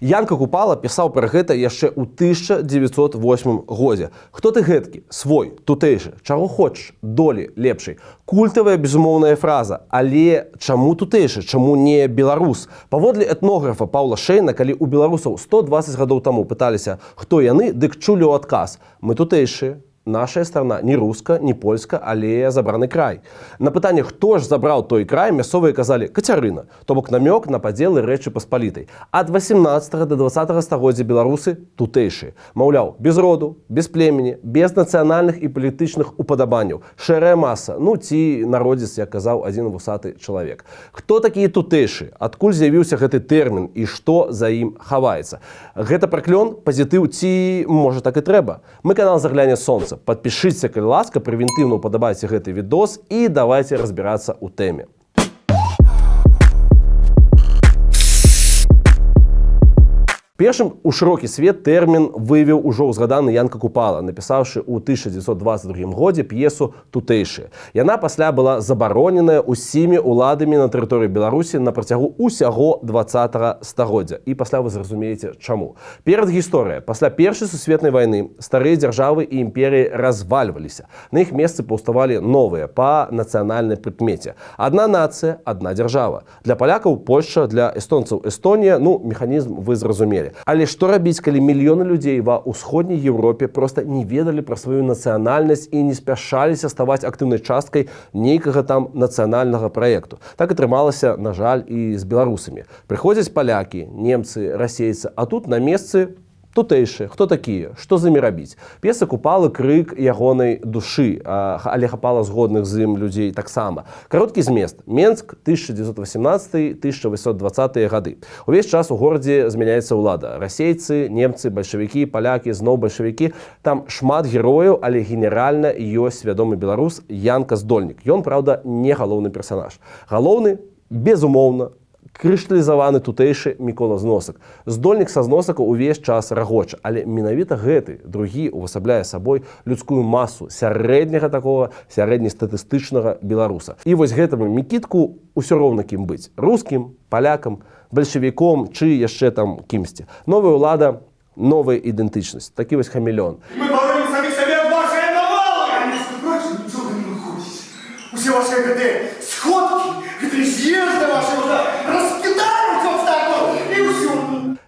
Янка Купала пісаў пра гэта яшчэ ў 1908 годзе. Хто ты гэткі? Свой, тутэйшы, чаго хочаш, долі лепшай. Культавая безумоўная фраза, але чаму тутэйшы, чаму не беларус? Паводле этнографа Паўла Шэйна, калі ў беларусаў 120 гадоў таму пыталіся, хто яны, дык чулі ў адказ: мы тутэйшыя. Наша страна не руска, не польска, але забраны край. На пытанне, хто ж забраў той край, мясцовыя казалі Кацярына, то бок намёк на падзелы Рэчы Паспалітай. Ад 18 до 20 стагоддзя беларусы тутэйшыя. Маўляў, без роду, без племені, без нацыянальных і палітычных упадабанняў. Шэрая маса, ну ці народзец, як казаў адзін вусаты чалавек. Хто такія тутэйшыя? Адкуль з'явіўся гэты тэрмін і што за ім хаваецца? Гэта праклён, пазітыў ці, можа, так і трэба? Мы канал «Загляне сонца». Подпишіться, калі ласка, превентивно уподобайце гэты відос і давайте разбираться у тэме. Першым у шырокі свет тэрмін вывеў ужо ўзгаданы Янка Купала, напісаўшы ў 1922 годзе п'есу «Тутэйшыя». Яна пасля была забароненая ўсімі ўладамі на тэрыторыі Беларусі на працягу ўсяго 20 стагоддзя. І пасля вы зразумееце, чаму. Перад гісторыя. Пасля Першай сусветнай вайны старыя дзяржавы і імперіі развальваліся. На іх месцы паўставалі новыя па нацыянальнай прыкмеце. Адна нацыя, адна дзяржава. Для палякаў Польшча, для эстонцаў Эстонія, ну, механізм вы зразумелі. Але што рабіць, калі мільёны людзей ва ўсходняй Еўропе проста не ведалі пра сваю нацыянальнасць і не спяшаліся ставаць актыўнай часткай нейкага там нацыянальнага праекту? Так атрымалася, на жаль, і з беларусамі. Прыходзяць палякі, немцы, расейцы, а тут на месцы тутэйшыя. Хто такія? Што з імі рабіць? П'еса Купалы крык ягонай душы, але хапала згодных з ім людзей таксама. Кароткі змест. Менск, 1918-1820 гады. Увесь час у горадзе змяняецца ўлада. Расейцы, немцы, бальшавікі, палякі, зноў бальшавікі. Там шмат герояў, але генеральна ёсць вядомы беларус Янка Здольнік. Ён, праўда, не галоўны персанаж. Галоўны, безумоўна, крышталізаваны тутэйшы Мікола Зносак. Здольнік са зносака ўвесь час рагоча, але менавіта гэты другі увасабляе сабой людскую масу сярэдняга такога, сярэднестатыстычнага беларуса. І вось гэтаму Мікітку ўсё роўна кім быць. Рускім, палякам, бальшавіком, чы яшчэ там кімсьці. Новая ўлада, новая ідэнтычнасць. Такі вось хамелеон. Мы боролись сами себе от вашей навалы! А между прочим, ничего вы не выходите. Все ваши гэты сходки, гэты з'езды ваши раскидают вот так вот, и все.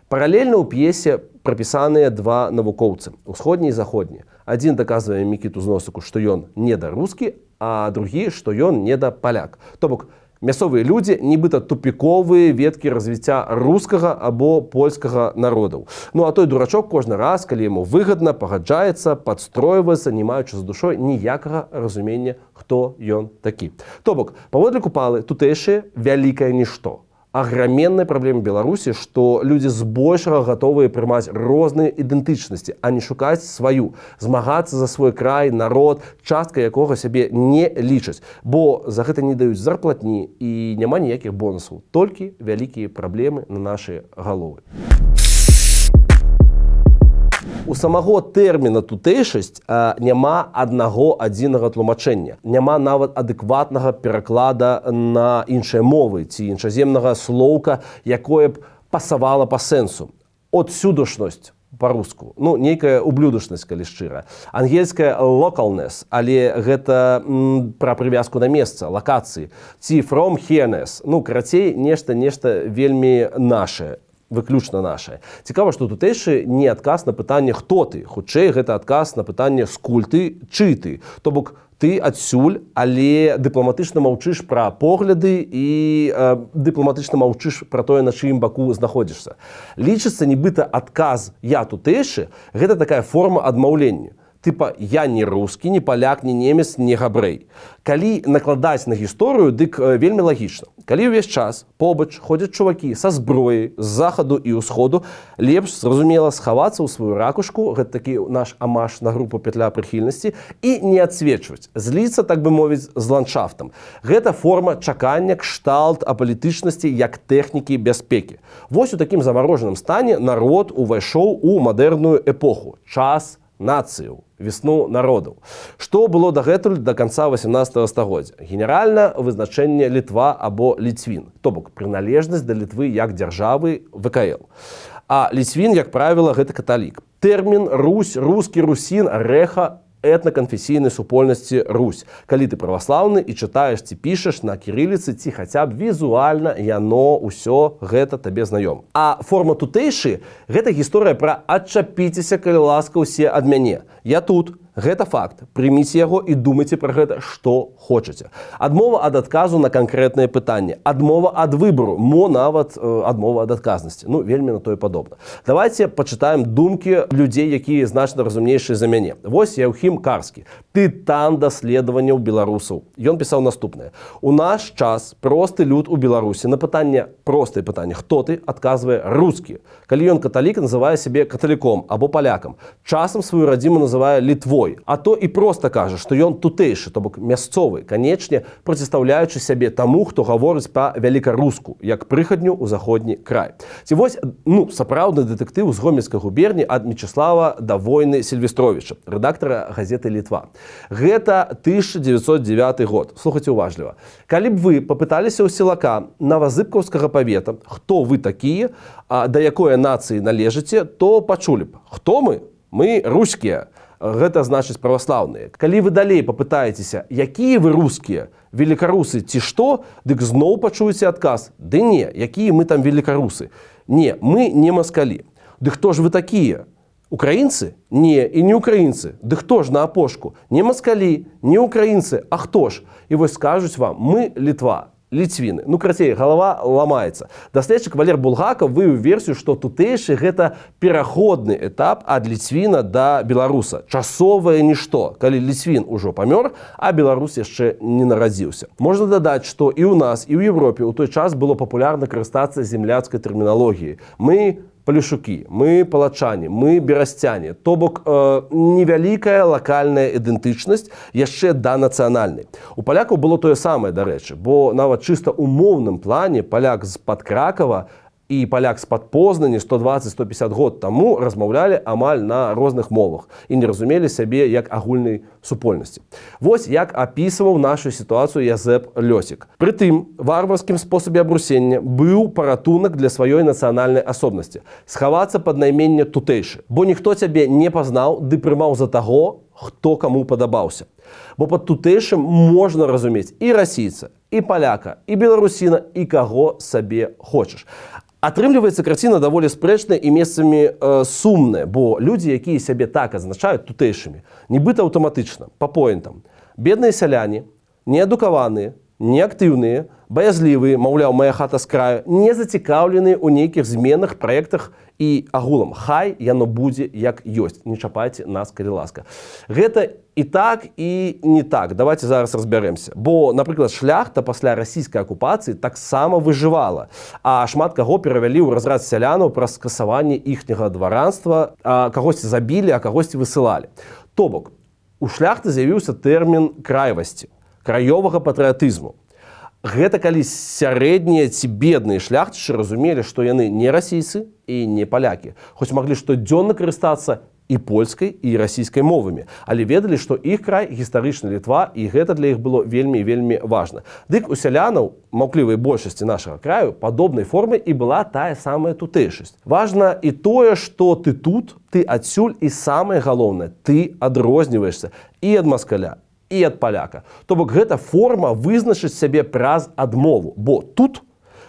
Паралельна ў п'есе прапісаныя два навукоўцы, усходні і заходні. Адзін даказвае Мікіту Зносаку, што ён недарускі, а другі, што ён недапаляк. То бок, мясцовыя людзі нібыта тупіковыя веткі развіцця рускага або польскага народаў. Ну а той дурачок кожны раз, калі яму выгадна, пагаджаецца, падстройваецца, не маючы з душой ніякага разумення, хто ён такі. То бок, паводле Купалы, тутэйшыя вялікае нішто. Аграменная праблема Беларусі, што людзі збольшага гатовыя прымаць розныя ідэнтычнасці, а не шукаць сваю, змагацца за свой край, народ, частка якога сябе не лічаць, бо за гэта не даюць зарплатні і няма ніякіх бонусаў, толькі вялікія праблемы на нашы галовы. У самого тэрміна тутэйшасць няма аднаго адзінага тлумачэння. Няма нават адэкватнага пераклада на іншыя мовы ці іншаземнага слоўка, якое б пасавала па сэнсу. Отсюдашнасць па-руску. Ну, нейкая ублюдашнасць, калі шчыра. Ангельская localness, але гэта пра прывязку на месца, лакацыі. Ці from here-ness. Ну, карацей, нешта вельмі нашае. Выключна нашае. Цікава, што тутэйшы не адказ на пытанне «хто ты?». Хутчэй, гэта адказ на пытанне «скуль ты?», «чый ты?». То бок, ты адсюль, але дыпламатычна маўчыш пра погляды і дыпламатычна маўчыш пра тое, на чыім баку знаходзішся. Лічыцца нібыта адказ «я тутэйшы» – гэта такая форма адмаўлення. Тыпа, я не рускі, не паляк, не немец, не габрэй. Калі накладаць на гісторыю, дык вельмі лагічна. Калі ўвесь час побач ходзяць чувакі са зброяй з захаду і ўсходу, лепш, зразумела, схавацца ў сваю ракушку, гэта такі наш амаш на групу «Петля прыхільнасці», і не адсвечваць, зліцца, так бы мовіць, з ландшафтам. Гэта форма чакання, кшталт апалітычнасці як тэхнікі бяспекі. Вось у такім замарожаным стане народ увайшоў у мадэрную эпоху, час нацыяў, весну народаў. Што было дагэтуль да канца 18 стагоддзя? Генеральна вызначэнне Літва або Ліцвін, то бок прыналежнасць да Літвы як дзяржавы ВКЛ. А ліцвін, як правіла, гэта каталік. Тэрмін «Русь», «рускі», «русін», «рэха» этнаканфесійнай супольнасці Русь. Калі ты праваслаўны і чытаеш ці пішаш на кірыліцы, ці хаця б візуальна яно ўсё гэта табе знаём. А форма тутэйшы – гэта гісторыя пра «адчапіцеся, калі ласка, усе ад мяне». Я тут. Гэта факт. Прыміце яго і думайце пра гэта, што хочаце. Адмова ад адказу на канкрэтнае пытанне. Адмова ад выбару. Нават адмова ад адказнасці. Вельмі на тое падобна. Давайте пачытаем думкі людзей, якія значна разумнейшыя за мяне. Вось Яўхім Карскі. Тытан даследаванняў беларусаў. Ён пісаў наступнае. У наш час просты люд у Беларусі на пытанне, простае пытанне, хто ты, адказвае рускі. Калі ён каталік, называе сябе каталіком або палякам. Часам сваю радзіму называе Літвой. А то і проста кажа, што ён тутэйшы, то бок мясцовы, канечне процістаўляючы сябе таму, хто гаворыць па вялікаруску, як прыхадню ў заходні край. Ці вось, сапраўдны дэтэктыў з Гомельскай губерні ад Мечыслава Давойны Сільвестровіча, рэдактара газеты «Літва». Гэта 1909 год. Слухайце уважліва. Калі б вы папыталіся ў сілака Новазыбкаўскага павета, хто вы такія, да якой нацыі належыце, то пачулі б. Хто мы? Мы рускія. Гэта значыць праваслаўныя. Калі вы далей папытаецеся, якія вы рускія, велікарусы ці што, дык зноў пачуеце адказ. Ды не, якія мы там велікарусы. Не, мы не маскалі. Ды хто ж вы такія? Украінцы? Не, і не украінцы. Ды хто ж на апошку? Не маскалі, не украінцы, а хто ж? І вось скажуць вам, мы Літва. Ліцвіны. Крацей, галава ламаецца. Даследчык Валер Булгаков вывеў версію, што тутэйшы гэта пераходны этап ад ліцвіна да беларуса. Часовае нішто, калі ліцвін ужо памёр, а беларус яшчэ не нарадзіўся. Можна дадаць, што і ў нас, і ў Европе ў той час было папулярна карыстацца земляцкай тэрміналогіяй. Мы палешукі, мы палачане, мы берасцяне. То бок невялікая лакальная ідэнтычнасць яшчэ да нацыянальнай. У палякаў было тое самае, дарэчы, бо нават чыста ўмоўным плане паляк з-пад Кракава і паляк з-пад Познані 120-150 год таму размаўлялі амаль на розных мовах і не разумелі сябе як агульнай супольнасці. Вось як апісваў нашу сітуацыю Язэп Лёсік. Прытым, варварскім спосабе абрусення быў паратунак для сваёй нацыянальнай асобнасці. Схавацца пад найменне тутэйшы, бо ніхто цябе не пазнаў ды прымаў за таго, хто каму падабаўся. Бо пад тутэйшым можна разумець і расійца, і паляка, і беларусіна, і каго сабе хочаш. Атрымліваецца карціна даволі спрэчная і месцамі сумная, бо людзі, якія сябе так азначаюць тутэйшымі, нібыта аўтаматычна, па поінтам. Бедныя сяляне, неадукаваныя, неактыўныя, баязлівыя, маўляў, мая хата з краю, не зацікаўленыя ў нейкіх зменах, праектах і агулам. Хай яно будзе як ёсць. Не чапайце нас, калі ласка. Гэта і так, і не так. Давайте зараз разбярэмся. Бо, напрыклад, шляхта пасля расійскай акупацыі таксама выжывала. А шмат каго перавялі ў разрад сялянаў праз скасаванне іхняга дваранства, кагосьці забілі, а кагосьці высылалі. То бок, у шляхты з'явіўся тэрмін краевасці, краёвага патрыятызму. Гэта калі сярэднія ці бедныя шляхцічы разумелі, што яны не расійцы і не палякі, хоць маглі штодзённа карыстацца і польскай, і расійскай мовамі, але ведалі, што іх край гістарычна Літва, і гэта для іх было вельмі і вельмі важна. Дык у сялянаў, маўклівай большасці нашага краю, падобнай формы і была тая самая тутэйшасць. Важна і тое, што ты тут, ты адсюль, і самае галоўнае, ты адрозніваешся і ад маскаля, і ад паляка. То бок гэта форма вызначыць сябе праз адмову, бо тут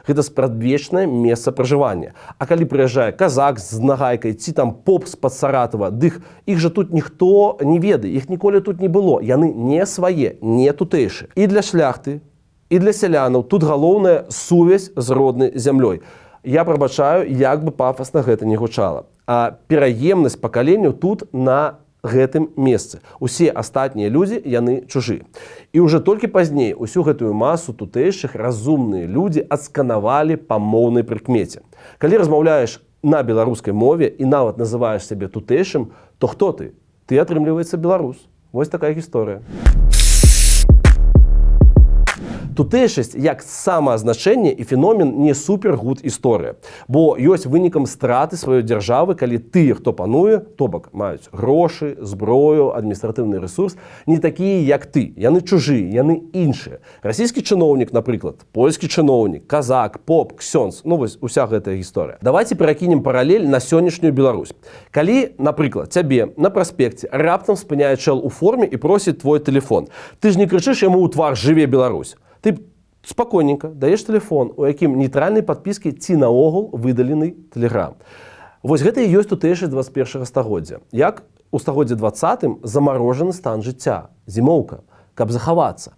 гэта спрадвечнае месца пражывання. А калі прыязджае казак з нагайкай ці там поп з-пад Саратава, дык іх жа тут ніхто не ведае, іх ніколі тут не было. Яны не свае, не тутэйшы. І для шляхты, і для сялянаў тут галоўная сувязь з роднай зямлёй. Я прабачаю, як бы пафасна гэта не гучала. А пераемнасць пакаленняў тут на гэтым месцы. Усе астатнія людзі, яны чужыя. І ўжо толькі пазней усю гэтую масу тутэйшых разумныя людзі адсканавалі па моўнай прыкмеце. Калі размаўляеш на беларускай мове і нават называеш сябе тутэйшым, то хто ты? Ты, атрымліваецца, беларус. Вось такая гісторыя. Тутэйшасць як самаазначэнне і феномен не супергуд історыя, бо ёсць вынікам страты сваёй дзяржавы, калі тыя, хто пануе, то бок маюць грошы, зброю, адміністратыўны рэсурс, не такія, як ты. Яны чужыя, яны іншыя. Расійскі чыноўнік, напрыклад, польскі чыноўнік, казак, поп, ксёндз, ну вось уся гэтая гісторыя. Давайте перакінем паралель на сённяшнюю Беларусь. Калі, напрыклад, цябе на праспекце раптам спыняе чэл у форме і просіць твой тэлефон, ты ж не крычыш яму ў твар «Жыве Беларусь». Ты спакойненька даеш тэлефон, у якім нейтральнай падпіскі ці наогул выдалены тэлеграм. Вось гэта і ёсць тутэйшасць 21 стагоддзя. Як у стагоддзе 20-м замарожаны стан жыцця, зімоўка, каб захавацца.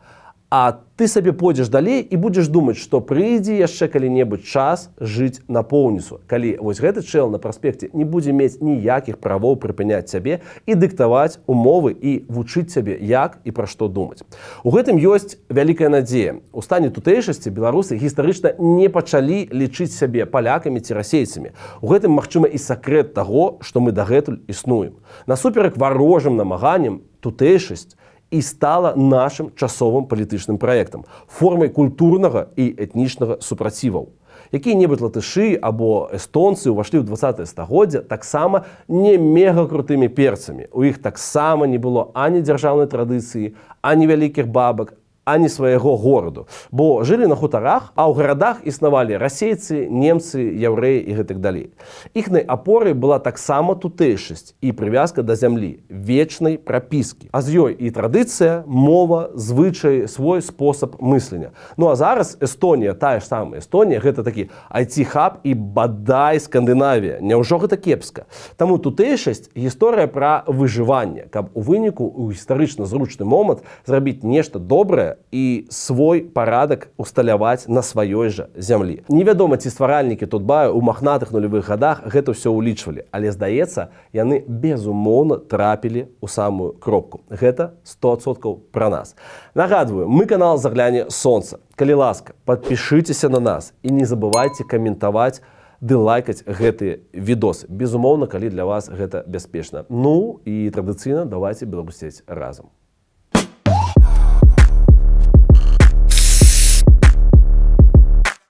А ты сабе пойдзеш далей і будзеш думаць, што прыйдзе яшчэ калі-небудзь час жыць напоўніцу, калі вось гэты чэл на праспекце не будзе мець ніякіх правоў прыпыняць цябе і дыктаваць умовы і вучыць цябе, як і пра што думаць. У гэтым ёсць вялікая надзея. У стане тутэйшасці беларусы гістарычна не пачалі лічыць сябе палякамі ці расейцамі. У гэтым, магчыма, і сакрэт таго, што мы дагэтуль існуем. Насуперак варожым намаганням тутэйшасць і стала нашым часовым палітычным праектам, формай культурнага і этнічнага супраціваў. Якія-небудзь латышы або эстонцы ўвайшлі ў 20-е стагоддзя таксама не мегакрутымі перцамі. У іх таксама не было ані дзяржаўнай традыцыі, ані вялікіх бабак, ані свайго гораду. Бо жылі на хутарах, а ў гарадах існавалі расейцы, немцы, яўрэі і гэтак далей. Іхнай апорай была таксама тутэйшасць і прывязка да зямлі, вечнай прапіскі. А з ёй і традыцыя, мова, звычай, свой спосаб мыслення. Ну а зараз Эстонія, тая ж самая Эстонія, гэта такі IT-хаб і бадай Скандынавія. Няўжо гэта кепска? Таму тутэйшасць гісторыя пра выжыванне, каб у выніку ў гістарычна зручны момант зрабіць нешта добрае і свой парадак усталяваць на сваёй жа зямлі. Невядома, ці стваральнікі Тутбаю ў махнатых нулявых гадах гэта ўсё ўлічвалі, але, здаецца, яны безумоўна трапілі ў самую кропку. Гэта 100% пра нас. Нагадваю, мы канал «Загляне сонца». Калі ласка, падпішыцеся на нас і не забывайце каментаваць ды лайкаць гэтыя відосы. Безумоўна, калі для вас гэта бяспечна. Ну і традыцыйна давайце беларусець разам.